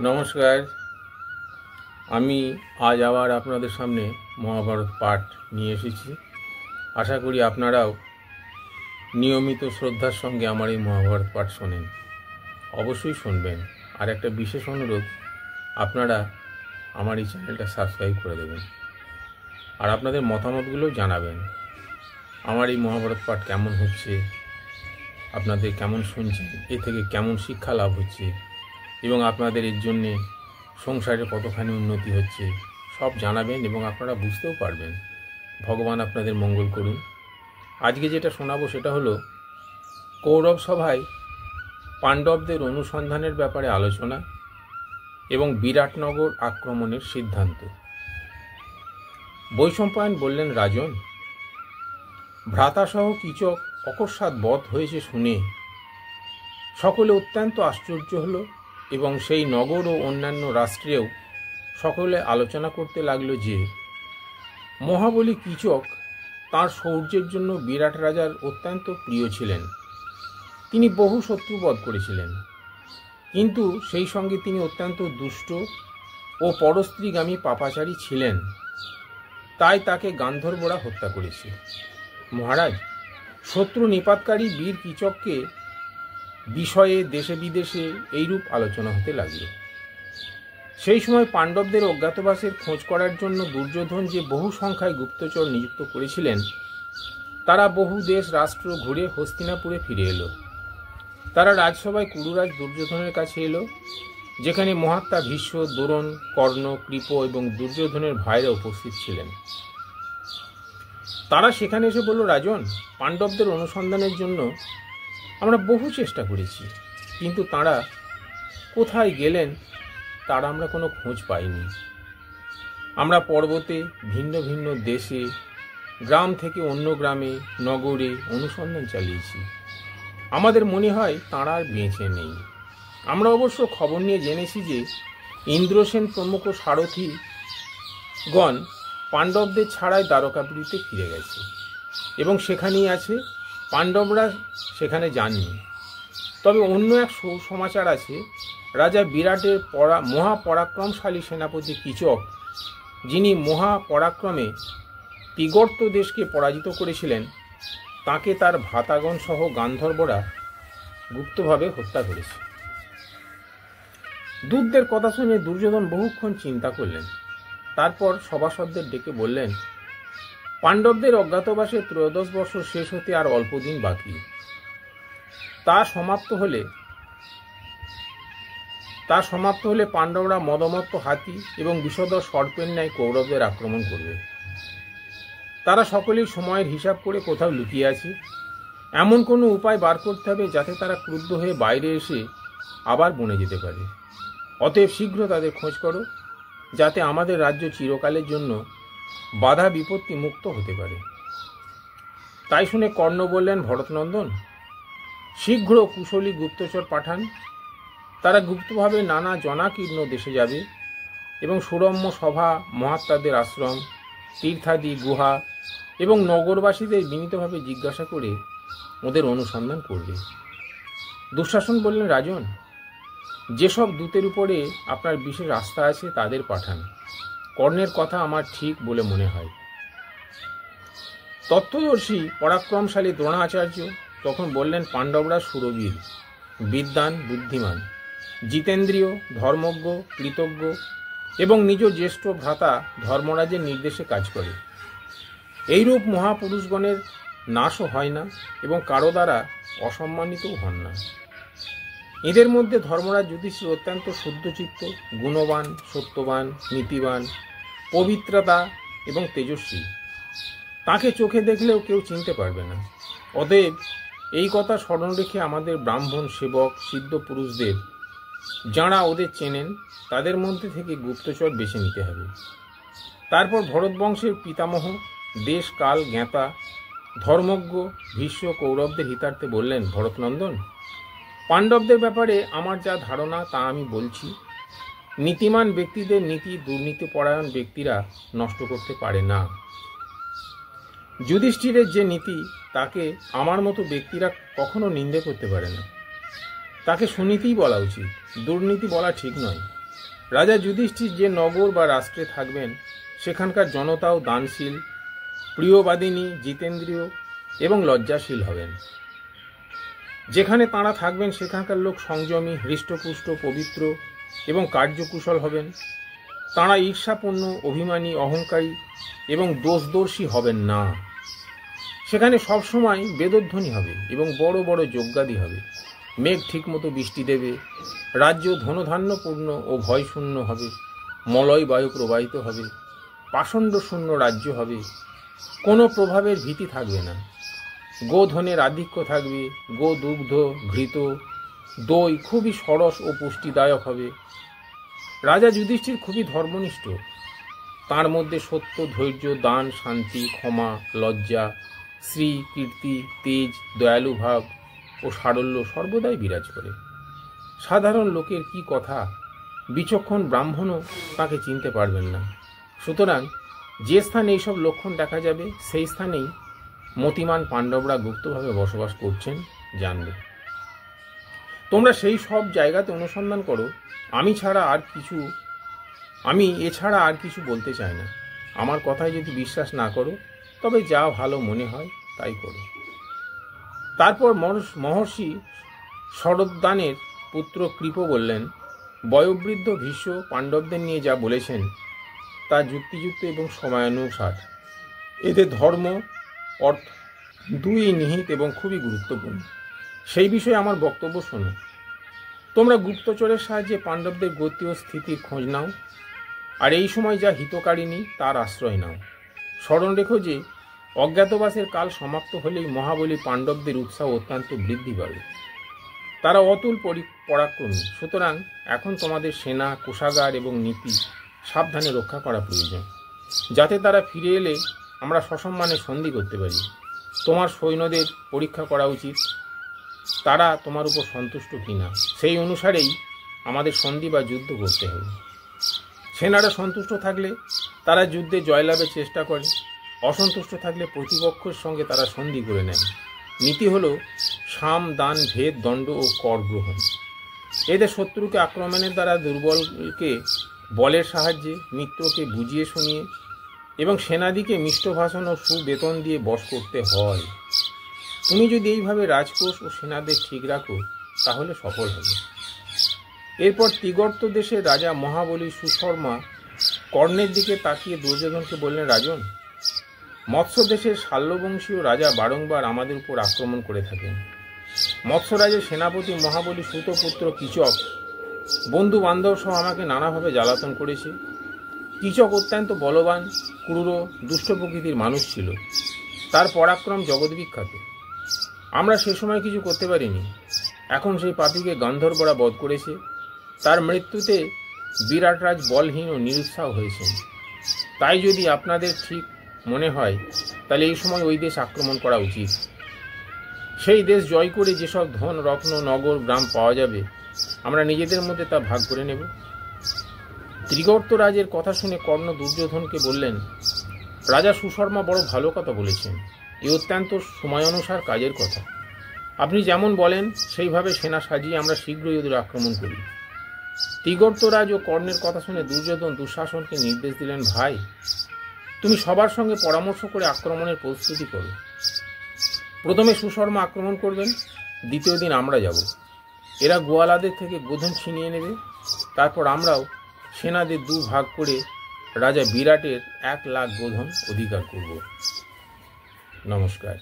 নমস্কার। আমি আজ আবার আপনাদের সামনে মহাভারত পাঠ নিয়ে এসেছি। আশা করি আপনারাও নিয়মিত শ্রদ্ধার সঙ্গে আমার এই মহাভারত পাঠ শোনেন। অবশ্যই শুনবেন। আর একটা বিশেষ অনুরোধ, আপনারা আমার এই চ্যানেলটা সাবস্ক্রাইব করে দেবেন আর আপনাদের মতামতগুলোও জানাবেন। আমার এই মহাভারত পাঠ কেমন হচ্ছে, আপনাদের কেমন শুনছেন, এ থেকে কেমন শিক্ষা লাভ হচ্ছে এবং আপনাদের এর জন্যে সংসারে কতখানি উন্নতি হচ্ছে সব জানাবেন এবং আপনারা বুঝতেও পারবেন। ভগবান আপনাদের মঙ্গল করুন। আজকে যেটা শোনাবো সেটা হলো কৌরব সভায় পাণ্ডবদের অনুসন্ধানের ব্যাপারে আলোচনা এবং বিরাটনগর আক্রমণের সিদ্ধান্ত। বৈশম্পায়ন বললেন, রাজন, ভ্রাতাসহ কীচক অকস্মাৎ বধ হয়েছে শুনে সকলে অত্যন্ত আশ্চর্য হলো এবং সেই নগর ও অন্যান্য রাষ্ট্রেও সকলে আলোচনা করতে লাগলো যে মহাবলী কীচক তাঁর শৌর্যের জন্য বিরাট রাজার অত্যন্ত প্রিয় ছিলেন। তিনি বহু শত্রুবধ করেছিলেন, কিন্তু সেই সঙ্গে তিনি অত্যন্ত দুষ্ট ও পরস্ত্রীগামী পাপাচারী ছিলেন। তাই তাকে গান্ধর্বরা হত্যা করেছে। মহারাজ, শত্রু নিপাতকারী বীর কীচককে বিষয়ে দেশে বিদেশে এইরূপ আলোচনা হতে লাগল। সেই সময় পাণ্ডবদের অজ্ঞাতবাসের খোঁজ করার জন্য দুর্যোধন যে বহু সংখ্যায় গুপ্তচর নিযুক্ত করেছিলেন, তারা বহু দেশ রাষ্ট্র ঘুরে হস্তিনাপুরে ফিরে এলো। তারা রাজসভায় কুরুরাজ দুর্যোধনের কাছে এলো, যেখানে মহাত্মা ভীষ্ম, দ্রোণ, কর্ণ, কৃপ এবং দুর্যোধনের ভাইরা উপস্থিত ছিলেন। তারা সেখানে এসে বলল, রাজন, পাণ্ডবদের অনুসন্ধানের জন্য আমরা বহু চেষ্টা করেছি, কিন্তু তাঁরা কোথায় গেলেন তার আমরা কোনো খোঁজ পাইনি। আমরা পর্বতে, ভিন্ন ভিন্ন দেশে, গ্রাম থেকে অন্য গ্রামে, নগরে অনুসন্ধান চালিয়েছি। আমাদের মনে হয় তাঁরা আর বেঁচে নেই। আমরা অবশ্য খবর নিয়ে জেনেছি যে ইন্দ্রসেন প্রমুখ সারথীগণ পাণ্ডবদের ছাড়াই দ্বারকাপুরীতে ফিরে গেছে এবং সেখানেই আছে। পাণ্ডবরা সেখানে যাননি। তবে অন্য এক সুসমাচার আছে। রাজা বিরাটের মহাপরাক্রমশালী সেনাপতি কীচক, যিনি মহাপরাক্রমে তিগর্ত দেশকে পরাজিত করেছিলেন, তাকে তার ভ্রাতাগণ সহ গান্ধর্বরা গুপ্তভাবে হত্যা করেছে। দূতদের কথা শুনে দুর্যোধন বহুক্ষণ চিন্তা করলেন। তারপর সভাসদদের ডেকে বললেন, পাণ্ডবদের অজ্ঞাতবাসে 13 বর্ষ শেষ হতে আর অল্প দিন বাকি। তা সমাপ্ত হলে পাণ্ডবরা মদমত্ত হাতি এবং বিষধর সর্পের ন্যায় কৌরবদের আক্রমণ করবে। তারা সকলেই সময়ের হিসাব করে কোথাও লুকিয়ে আছে। এমন কোনো উপায় বার করতে হবে যাতে তারা ক্রুদ্ধ হয়ে বাইরে এসে আবার বনে যেতে পারে। অতএব শীঘ্র তাদের খোঁজ করো, যাতে আমাদের রাজ্য চিরকালের জন্য বাধা বিপত্তি মুক্ত হতে পারে। তাই শুনে কর্ণ বললেন, ভরতনন্দন, শীঘ্র কুশলী গুপ্তচর পাঠান। তারা গুপ্তভাবে নানা জনাকীর্ণ দেশে যাবে এবং সুরম্য সভা, মহাত্মাদের আশ্রম, তীর্থাদি, গুহা এবং নগরবাসীদের বিনীতভাবে জিজ্ঞাসা করে ওদের অনুসন্ধান করবে। দুঃশাসন বললেন, রাজন, যেসব দূতের উপরে আপনার বিশেষ আস্থা আছে তাদের পাঠান। কর্ণের কথা আমার ঠিক বলে মনে হয়। তত্ত্বদর্শী পরাক্রমশালী দ্রোণাচার্য তখন বললেন, পাণ্ডবরা সুরবীর, বিদ্বান, বুদ্ধিমান, জিতেন্দ্রীয়, ধর্মজ্ঞ, কৃতজ্ঞ এবং নিজ জ্যেষ্ঠ ভ্রাতা ধর্মরাজের নির্দেশে কাজ করে। এইরূপ মহাপুরুষগণের নাশও হয় না এবং কারো দ্বারা অসম্মানিতও হন না। এদের মধ্যে ধর্মরাজ যুধিষ্ঠির অত্যন্ত শুদ্ধচিত্ত, গুণবান, সত্যবান, নীতিবান, পবিত্রতা এবং তেজস্বী। তাকে চোখে দেখলেও কেউ চিনতে পারবে না। অতএব এই কথা স্মরণ রেখে আমাদের ব্রাহ্মণ, সেবক, সিদ্ধ পুরুষদের, যাঁরা ওদের চেনেন, তাদের মধ্যে থেকে গুপ্তচর বেছে নিতে হবে। তারপর ভরতবংশের পিতামহ, দেশ কাল জ্ঞাতা, ধর্মজ্ঞ ভীষ্ম কৌরবদের হিতার্থে বললেন, ভরতনন্দন, পাণ্ডবদের ব্যাপারে আমার যা ধারণা তা আমি বলছি। নীতিমান ব্যক্তিদের নীতি দুর্নীতিপরায়ণ ব্যক্তিরা নষ্ট করতে পারে না। যুধিষ্ঠিরের যে নীতি, তাকে আমার মতো ব্যক্তিরা কখনো নিন্দে করতে পারে না। তাকে সুনীতিই বলা উচিত, দুর্নীতি বলা ঠিক নয়। রাজা যুধিষ্ঠির যে নগর বা রাষ্ট্রে থাকবেন সেখানকার জনতাও দানশীল, প্রিয়বাদিনী, জিতেন্দ্রীয় এবং লজ্জাশীল হবেন। যেখানে তাঁরা থাকবেন সেখানকার লোক সংযমী, হৃষ্টপুষ্ট, পবিত্র এবং কার্যকুশল হবেন। তাঁরা ঈর্ষাপূর্ণ, অভিমানী, অহংকারী এবং দোষদর্শী হবেন না। সেখানে সবসময় বেদধ্বনি হবে এবং বড় বড় যজ্ঞাদি হবে। মেঘ ঠিকমতো বৃষ্টি দেবে, রাজ্য ধনধান্যপূর্ণ ও ভয়শূন্য হবে, মলয় বায়ু প্রবাহিত হবে, পাষণ্ড শূন্য রাজ্য হবে, কোনো প্রভাবের ভীতি থাকবে না। গোধনের আধিক্য থাকবে, গো দুগ্ধ, ঘৃত, দই খুবই সরস ও পুষ্টিদায়ক হবে। রাজা যুধিষ্ঠির খুবই ধর্মনিষ্ঠ। তার মধ্যে সত্য, ধৈর্য, দান, শান্তি, ক্ষমা, লজ্জা, শ্রী, কীর্তি, তেজ, দয়ালু ভাব ও সারল্য সর্বদাই বিরাজ করে। সাধারণ লোকের কি কথা, বিচক্ষণ ব্রাহ্মণও তাকে চিনতে পারবেন না। সুতরাং যে স্থানে এইসব লক্ষণ দেখা যাবে সেই স্থানেই মতিমান পাণ্ডবরা গুপ্তভাবে বসবাস করছেন জানবে। তোমরা সেই সব জায়গাতে অনুসন্ধান করো। আমি এছাড়া আর কিছু বলতে চাই না। আমার কথায় যদি বিশ্বাস না করো তবে যা ভালো মনে হয় তাই করো। তারপর মহর্ষি শরদ্দানের পুত্র কৃপ বললেন, বয়োবৃদ্ধ ভীষ্ম পাণ্ডবদের নিয়ে যা বলেছেন তা যুক্তিযুক্ত এবং সময়ানুসার। এতে ধর্ম, অর্থ দুই নিহিত এবং খুবই গুরুত্বপূর্ণ। সেই বিষয়ে আমার বক্তব্য শোনো। তোমরা গুপ্তচরের সাহায্যে পাণ্ডবদের গতি ও স্থিতির খোঁজ নাও, আর এই সময় যা হিতকারিণী তার আশ্রয় নাও। স্মরণ রেখো যে অজ্ঞাতবাসের কাল সমাপ্ত হলেই মহাবলী পাণ্ডবদের উৎসাহ অত্যন্ত বৃদ্ধি পাবে। তারা অতুল পরাক্রমী। সুতরাং এখন তোমাদের সেনা, কোষাগার এবং নীতি সাবধানে রক্ষা করা প্রয়োজন, যাতে তারা ফিরে এলে আমরা সসম্মানে সন্ধি করতে পারি। তোমার সৈন্যদের পরীক্ষা করা উচিত, তারা তোমার উপর সন্তুষ্ট কিনা। সেই অনুসারেই আমাদের সন্ধি বা যুদ্ধ করতে হবে। সেনারা সন্তুষ্ট থাকলে তারা যুদ্ধে জয়লাভের চেষ্টা করে, অসন্তুষ্ট থাকলে প্রতিপক্ষের সঙ্গে তারা সন্ধি করে নেয়। নীতি হল সাম, দান, ভেদ, দণ্ড ও কর গ্রহণ। এদের শত্রুকে আক্রমণের দ্বারা দুর্বলকে বলের সাহায্যে, মিত্রকে বুঝিয়ে শুনিয়ে এবং সেনাদিকে মিষ্টভাষণ ও সুবেতন দিয়ে বশ করতে হয়। তুমি যদি এইভাবে রাজকোষ ও সেনাদের ঠিক রাখো তাহলে সফল হবে। এরপর তিগর্ত দেশের রাজা মহাবলী সুশর্মা কর্ণের দিকে তাকিয়ে দুর্যোধনকে বললেন, রাজন, মৎস্য দেশের শাল্যবংশীয় রাজা বারংবার আমাদের উপর আক্রমণ করে থাকেন। মৎস্যরাজের সেনাপতি মহাবলী সুতপুত্র কীচক বন্ধু বান্ধব সহ আমাকে নানাভাবে জ্বালাতন করেছে। কীচক অত্যন্ত বলবান, ক্রূর, দুষ্ট প্রকৃতির মানুষ ছিল। তার পরাক্রম জগৎবিখ্যাত। আমরা সে সময় কিছু করতে পারিনি। এখন সেই পাপীকে গান্ধর্বরা বধ করেছে। তার মৃত্যুতে বিরাটরাজ বলহীন ও নিরুৎসাহ হয়েছেন। তাই যদি আপনাদের ঠিক মনে হয় তাহলে এই সময় ওই দেশ আক্রমণ করা উচিত। সেই দেশ জয় করে যেসব ধন, রত্ন, নগর, গ্রাম পাওয়া যাবে আমরা নিজেদের মধ্যে তা ভাগ করে নেব। ত্রিগর্তরাজের কথা শুনে কর্ণ দুর্যোধনকে বললেন, রাজা সুশর্মা বড় ভালো কথা বলেছেন। এ অত্যন্ত সময়ানুসার কাজের কথা। আপনি যেমন বলেন সেইভাবে সেনা সাজিয়ে আমরা শীঘ্রই ওদের আক্রমণ করি। ত্রিগর্তরাজ ও কর্ণের কথা শুনে দুর্যোধন দুঃশাসনকে নির্দেশ দিলেন, ভাই, তুমি সবার সঙ্গে পরামর্শ করে আক্রমণের প্রস্তুতি করো। প্রথমে সুশর্মা আক্রমণ করবেন, দ্বিতীয় দিন আমরা যাব। এরা গোয়ালাদের থেকে গোধন ছিনিয়ে নেবে। তারপর আমরাও সেনাদের দুভাগ করে রাজা বিরাটের 1,00,000 গোধন অধিকার করব। নমস্কার।